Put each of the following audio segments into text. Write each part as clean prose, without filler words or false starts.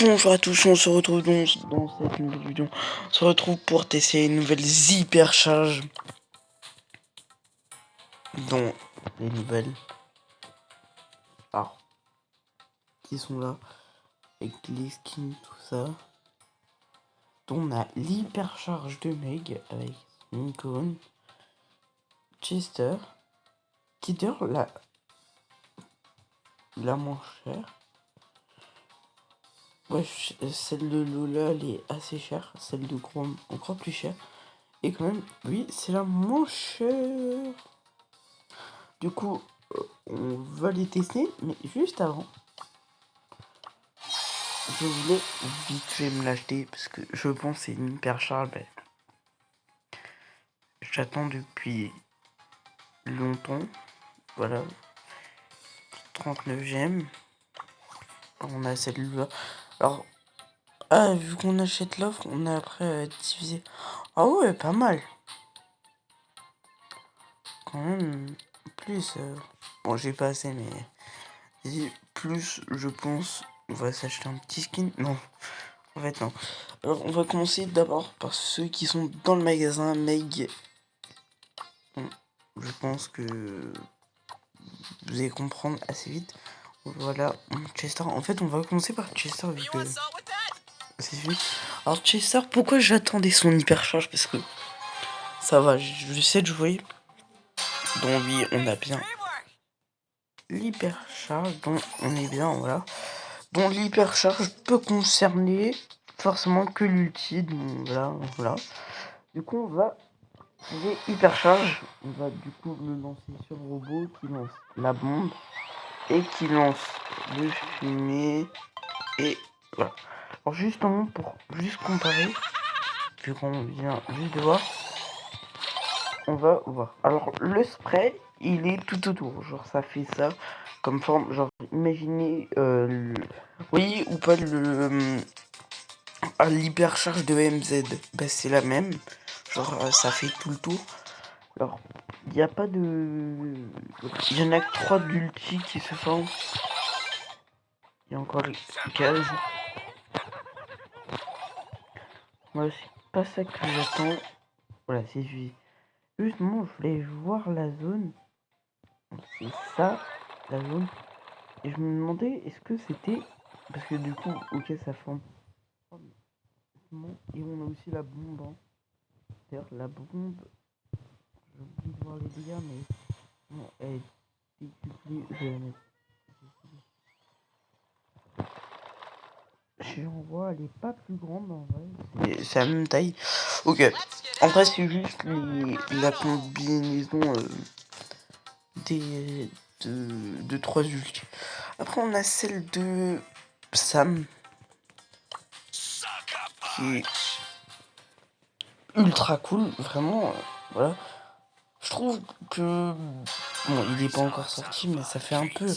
Bonjour à tous, on se retrouve dans cette nouvelle vidéo. On se retrouve pour tester une nouvelle hypercharge. Dont les nouvelles. Alors, qui sont là. Avec les skins, tout ça. Dont on a l'hypercharge de Meg avec son icône. Chester. Qui d'ailleurs la moins chère. Ouais, celle de Lola elle est assez chère. Celle de Chrome encore plus chère. Et quand même, oui, c'est la moins chère. Du coup, on va les tester, mais juste avant, je voulais vite fait me l'acheter parce que je pense que c'est une hypercharge. J'attends depuis longtemps. Voilà, 39 gemmes. On a celle-là. Alors, vu qu'on achète l'offre, on a après divisé. Ah ouais, pas mal. Quand même, plus. Bon, j'ai pas assez, mais plus, je pense, on va s'acheter un petit skin. Non. En fait, non. Alors, on va commencer d'abord par ceux qui sont dans le magasin Meg. Bon, je pense que vous allez comprendre assez vite. Voilà, Chester. En fait, on va commencer par Chester vu que c'est celui. Alors, Chester, pourquoi j'attendais son hypercharge? Parce que ça va, je sais de jouer. Donc, oui, on a bien l'hypercharge. Donc, on est bien, voilà. Donc, l'hypercharge peut concerner forcément que l'ulti. Donc, voilà. Du coup, on va hypercharge. On va du coup le lancer sur le robot qui lance la bombe et qui lance le fumier. Et voilà. Alors justement pour juste comparer, vu qu'on vient juste de voir, on va voir. Alors le spray, il est tout autour. Genre ça fait ça comme forme. Genre imaginez oui ou pas l'hypercharge de MZ. Bah c'est la même. Genre ça fait tout le tour. Alors, il n'y a pas de... Il y en a que 3 d'ulti qui se forment. Il y a encore les cases. Moi, c'est pas ça que j'attends. Voilà, c'est celui. Justement, je voulais voir la zone. C'est ça, la zone. Et je me demandais, est-ce que c'était... Parce que du coup, ok, ça forme. Et on a aussi la bombe. Hein. D'ailleurs, la bombe... J'ai oublié de voir les dégâts, mais... Non, elle est décuplée. Je vais la mettre. Je vois, elle est pas plus grande en vrai. C'est la même taille. Ok. En vrai, c'est juste la combinaison de 3 ultis. Après, on a celle de Sam. Qui est ultra cool. Vraiment, voilà. Je trouve que... Bon, il n'est pas encore sorti, mais ça fait un peu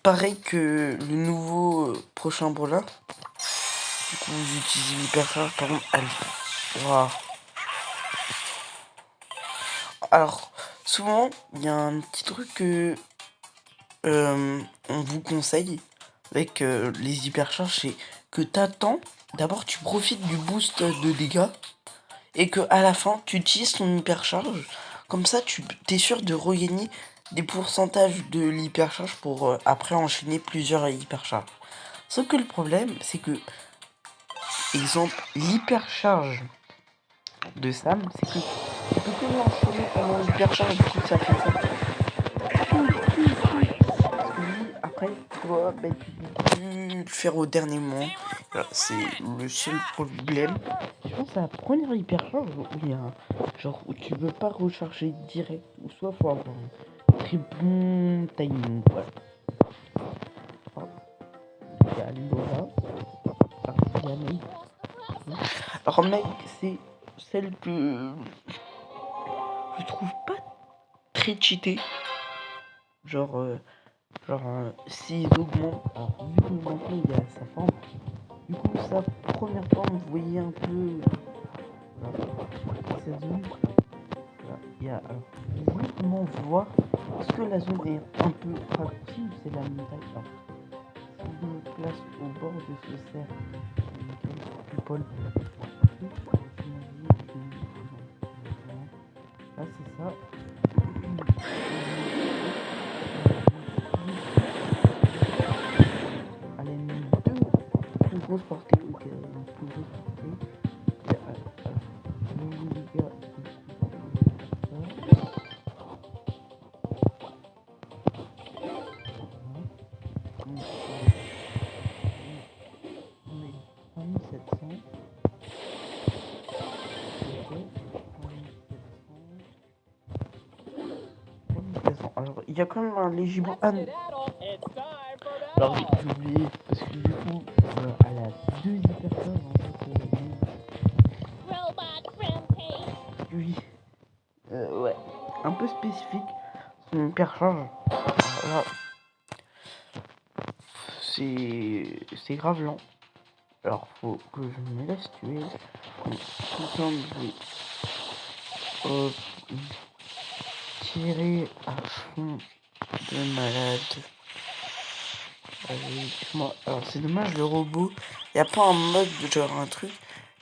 pareil que le nouveau prochain Brawler. Du coup, j'utilise l'hypercharge, par contre, elle... Waouh. Alors, souvent, il y a un petit truc que on vous conseille avec les hypercharges, c'est que t'attends, d'abord tu profites du boost de dégâts, et que à la fin, tu utilises ton hypercharge. Comme ça, tu es sûr de regagner des pourcentages de l'hypercharge pour après enchaîner plusieurs hypercharges. Sauf que le problème, c'est que, exemple, l'hypercharge de Sam, c'est que tu peux que l'enchaîner pendant l'hypercharge, du coup ça fait ça. Parce que lui, après, toi, bah, tu peux plus le faire au dernier moment. Voilà, c'est le seul problème. Je pense à la première hypercharge où il y a un genre où tu peux pas recharger direct, ou soit faut avoir un très bon timing. Voilà. Il y a Laura, il y a Meg. Alors Meg, c'est celle que je trouve pas très cheatée. Genre, s'ils augmentent, alors vu que maintenant il y a sa forme, du coup sa première forme, vous voyez un peu, voilà, cette zone, voilà, il y a, alors, vous voulez comment voir, est-ce que la zone est un peu raccourcie ou c'est la même taille? Alors, si je me place au bord de ce cercle. Paul. Là, c'est ça. Allez, deux plus grosses portées. Ok, plus grosses portées. Les gars, on est 1700. Alors, il y a quand même un léger bout. Ah non. Alors, oui, j'ai oublié. Parce que du coup, elle a deux hypercharges en fait. Oui. Ouais. Un peu spécifique. Son hypercharge. Alors là, c'est grave lent. Alors, faut que je me laisse tuer. Tout simple, je vais tirer à fond de malade. Moi. Alors, c'est dommage, le robot. Il n'y a pas un mode, genre un truc.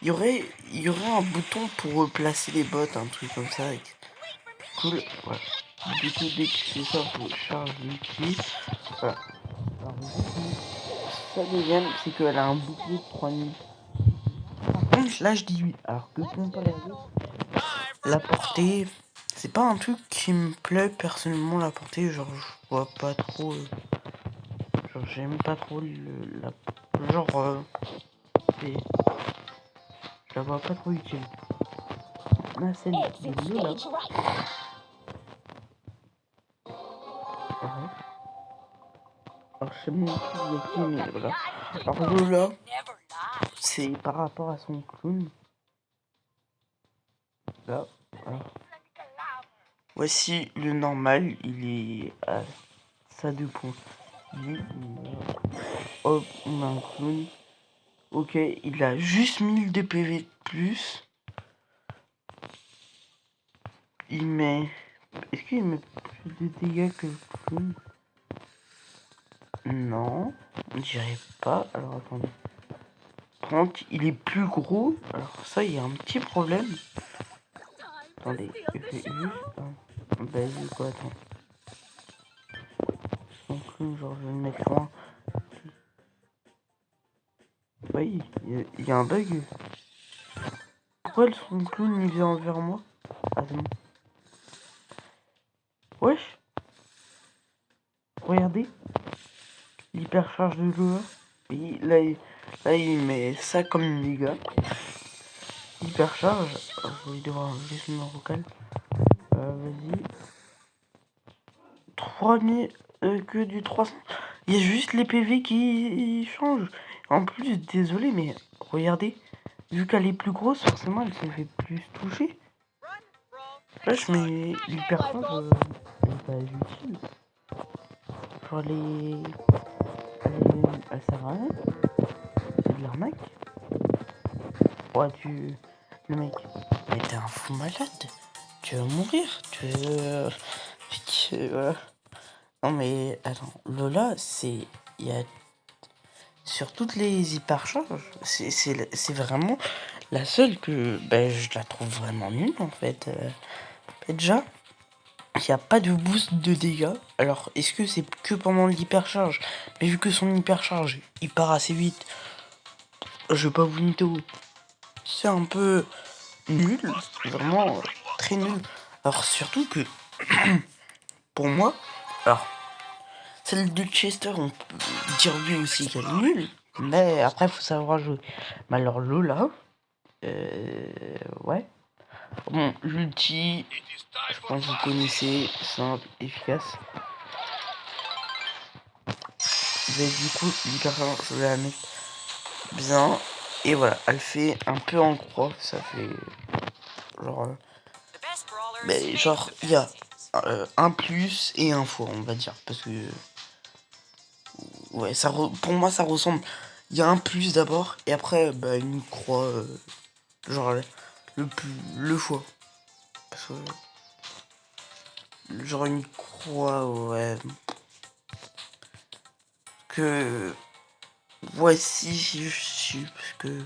Il y aurait un bouton pour replacer les bottes, un truc comme ça. Cool. Voilà. Du coup, dès que c'est ça, faut charger l'outil. Voilà. Alors, sa deuxième, c'est qu'elle a un bouclier de 3000. Par contre, là, je dis oui. Alors que comparé la portée, c'est pas un truc qui me plaît personnellement, la portée. Genre, je vois pas trop. Genre, j'aime pas trop la. Genre, je la vois pas trop utile. Là, celle de Lola. Ouais. Alors, je sais même plus il y a qui, mais voilà. Alors, Lola, c'est par rapport à son clown. Là, voilà. Voici le normal, il est à ça 2 points. Hop, on a un clown. Ok, il a juste 1000 de PV de plus. Il met... Est-ce qu'il met plus de dégâts que le clown? Non, on dirait pas. Alors attendez. Par contre, il est plus gros. Alors ça, il y a un petit problème. Attendez, je vais juste... Vas-y, quoi, attends. Donc, genre, je vais le mettre loin. Oui, il y a un bug. Pourquoi son clown il vient vers moi? Attends. Wesh. Regardez. L'hypercharge de Lola. Et là, il met ça comme dégâts. Hypercharge. Je vais devoir enlever son vocal. Vas-y. 3000. Que du 300. Il y a juste les PV qui changent. En plus, désolé, mais regardez. Vu qu'elle est plus grosse, forcément, elle se fait plus toucher. Là, je mets l'hypercharge. Elle est pas utile. Genre, elle sert à rien. C'est de l'arnaque. Ouais, le mec. Mais t'es un fou malade. Tu vas mourir. Voilà. Non, mais attends. Lola, c'est. Il y a. Sur toutes les hypercharges, c'est vraiment la seule que. Ben, je la trouve vraiment nulle en fait. Déjà, il n'y a pas de boost de dégâts. Alors, est-ce que c'est que pendant l'hypercharge? Mais vu que son hypercharge, il part assez vite. Je vais pas vous mytho. C'est un peu nul. Vraiment très nul. Alors, surtout que. Pour moi. Alors, celle de Chester, on peut dire lui aussi qu'elle est nulle. Mais après, faut savoir jouer. Mais alors, Lola. Ouais. Bon, l'ulti. Je pense que vous connaissez. Simple, efficace. Mais du coup, je vais la mettre bien. Et voilà, elle fait un peu en croix. Ça fait. Genre. Mais genre, il y a un plus et un fois, on va dire. Parce que. Ouais, pour moi, ça ressemble. Il y a un plus d'abord. Et après, bah, une croix. Genre, le fois. Parce que. Genre, une croix, ouais. Que. voici, parce que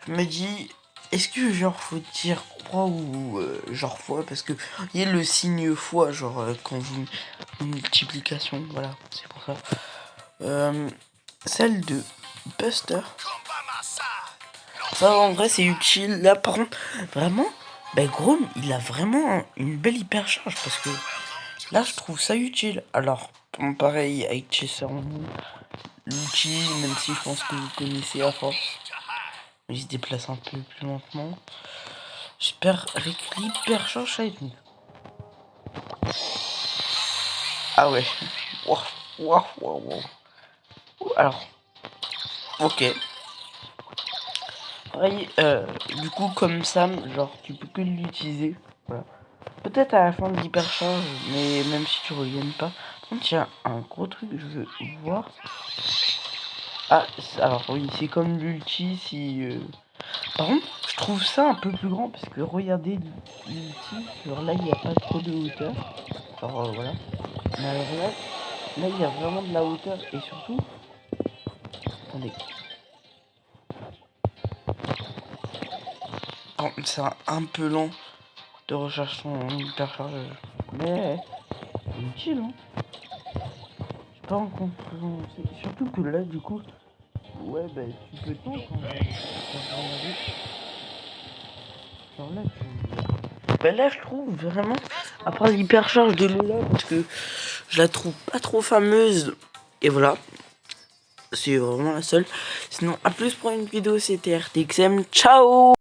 je me dis, est-ce que genre faut dire croix ou genre fois, parce que il y a le signe fois, genre quand vous multiplication, voilà, c'est pour ça. Celle de Buster. Ça en vrai c'est utile. Là par contre, vraiment, ben Grom il a vraiment une belle hypercharge parce que là je trouve ça utile. Alors, pareil avec Chester, l'outil, même si je pense que vous connaissez à force, il se déplace un peu plus lentement. J'espère avec l'hypercharge ça va être mieux. Ah ouais. Waouh, waouh, waouh. Alors, ok. Pareil, du coup, comme Sam, genre, tu peux que l'utiliser. Voilà. Peut-être à la fin de l'hypercharge, mais même si tu reviennes pas. Tiens, un gros truc, je veux voir. Ah, alors oui, c'est comme l'ulti, si... Par contre, je trouve ça un peu plus grand, parce que regardez l'ulti, genre là, il n'y a pas trop de hauteur. Genre, voilà. Mais alors là, il y a vraiment de la hauteur, et surtout... Attendez. Bon, c'est un peu lent de rechercher son hypercharge. Mais c'est utile, hein. Je pas en conclusion. Surtout que là, du coup, ouais, bah tu peux tant quand même. Genre là, bah là, je trouve vraiment, après l'hypercharge de Lola, parce que je la trouve pas trop fameuse. Et voilà, c'est vraiment la seule. Sinon, à plus pour une vidéo, c'était RTXM. Ciao!